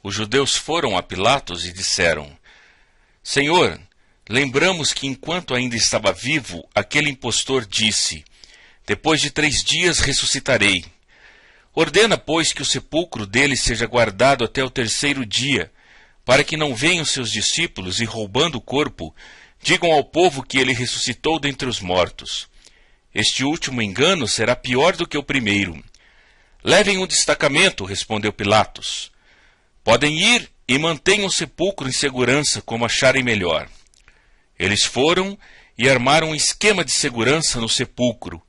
Os judeus foram a Pilatos e disseram: Senhor, lembramos que enquanto ainda estava vivo, aquele impostor disse: depois de 3 dias ressuscitarei. Ordena, pois, que o sepulcro dele seja guardado até o 3º dia, para que não venham seus discípulos e, roubando o corpo, digam ao povo que ele ressuscitou dentre os mortos. Este último engano será pior do que o primeiro. Levem um destacamento, respondeu Pilatos. Podem ir e mantenham o sepulcro em segurança, como acharem melhor. Eles foram e armaram um esquema de segurança no sepulcro,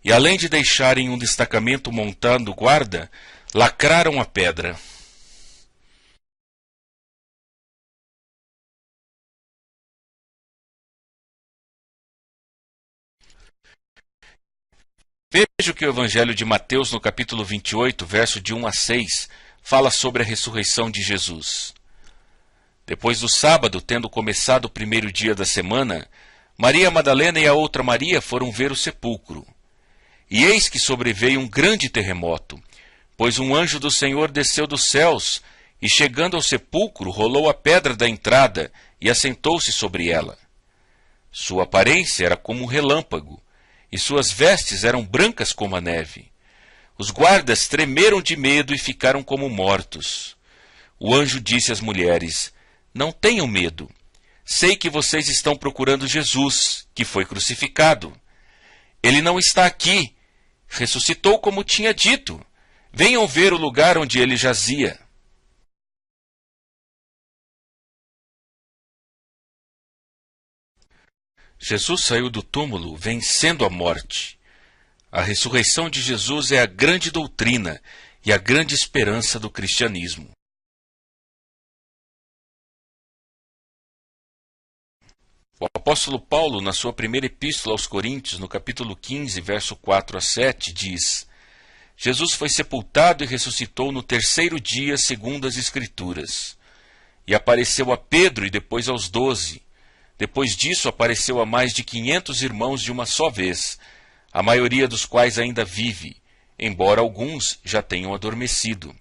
e além de deixarem um destacamento montando guarda, lacraram a pedra. Veja que o Evangelho de Mateus, no capítulo 28, verso de 1 a 6, fala sobre a ressurreição de Jesus. Depois do sábado, tendo começado o 1º dia da semana, Maria Madalena e a outra Maria foram ver o sepulcro. E eis que sobreveio um grande terremoto, pois um anjo do Senhor desceu dos céus, e chegando ao sepulcro, rolou a pedra da entrada e assentou-se sobre ela. Sua aparência era como um relâmpago, e suas vestes eram brancas como a neve. Os guardas tremeram de medo e ficaram como mortos. O anjo disse às mulheres: Não tenham medo. Sei que vocês estão procurando Jesus, que foi crucificado. Ele não está aqui. Ressuscitou como tinha dito. Venham ver o lugar onde ele jazia. Jesus saiu do túmulo vencendo a morte. A ressurreição de Jesus é a grande doutrina e a grande esperança do cristianismo. O apóstolo Paulo, na sua primeira epístola aos Coríntios, no capítulo 15, verso 4 a 7, diz: Jesus foi sepultado e ressuscitou no 3º dia, segundo as Escrituras. E apareceu a Pedro e depois aos 12. Depois disso, apareceu a mais de 500 irmãos de uma só vez, a maioria dos quais ainda vive, embora alguns já tenham adormecido.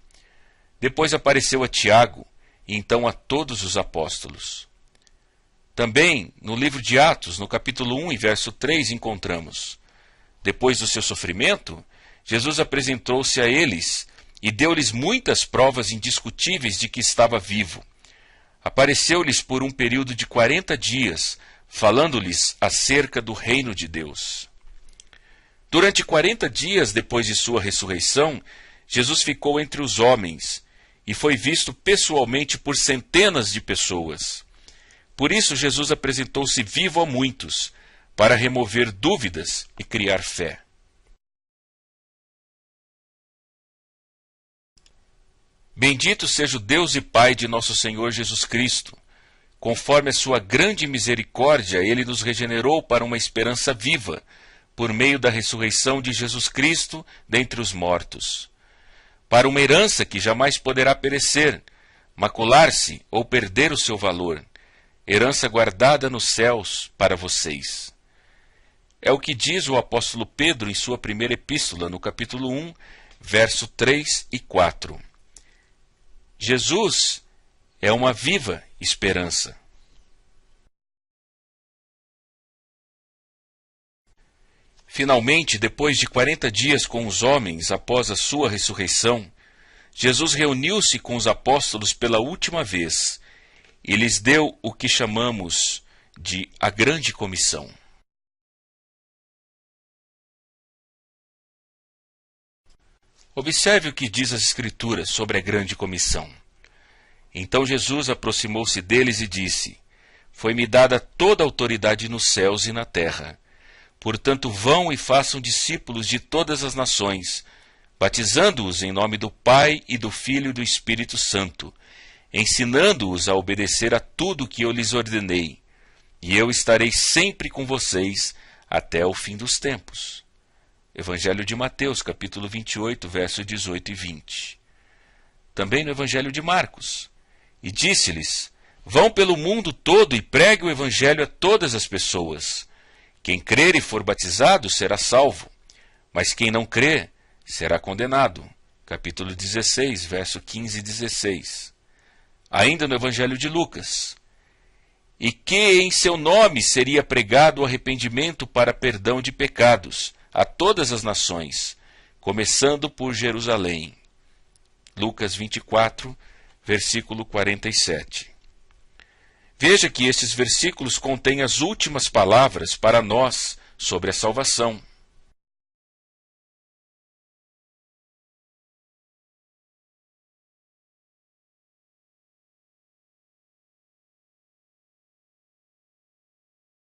Depois apareceu a Tiago, e então a todos os apóstolos. Também, no livro de Atos, no capítulo 1 e verso 3, encontramos: depois do seu sofrimento, Jesus apresentou-se a eles e deu-lhes muitas provas indiscutíveis de que estava vivo. Apareceu-lhes por um período de 40 dias, falando-lhes acerca do reino de Deus. Durante 40 dias depois de sua ressurreição, Jesus ficou entre os homens e foi visto pessoalmente por centenas de pessoas. Por isso, Jesus apresentou-se vivo a muitos, para remover dúvidas e criar fé. Bendito seja o Deus e Pai de nosso Senhor Jesus Cristo. Conforme a sua grande misericórdia, Ele nos regenerou para uma esperança viva, por meio da ressurreição de Jesus Cristo dentre os mortos, para uma herança que jamais poderá perecer, macular-se ou perder o seu valor, herança guardada nos céus para vocês. É o que diz o apóstolo Pedro em sua primeira epístola, no capítulo 1, verso 3 e 4. Jesus é uma viva esperança. Finalmente, depois de 40 dias com os homens após a sua ressurreição, Jesus reuniu-se com os apóstolos pela última vez e lhes deu o que chamamos de a Grande Comissão. Observe o que diz as Escrituras sobre a Grande Comissão. Então Jesus aproximou-se deles e disse: Foi-me dada toda a autoridade nos céus e na terra. Portanto, vão e façam discípulos de todas as nações, batizando-os em nome do Pai e do Filho e do Espírito Santo, ensinando-os a obedecer a tudo que eu lhes ordenei. E eu estarei sempre com vocês até o fim dos tempos. Evangelho de Mateus, capítulo 28, versos 18 e 20. Também no Evangelho de Marcos. E disse-lhes: Vão pelo mundo todo e preguem o Evangelho a todas as pessoas. Quem crer e for batizado será salvo, mas quem não crer será condenado. Capítulo 16, verso 15 e 16. ainda no Evangelho de Lucas, e que em seu nome seria pregado o arrependimento para perdão de pecados a todas as nações, começando por Jerusalém. Lucas 24, versículo 47. Veja que estes versículos contêm as últimas palavras para nós sobre a salvação.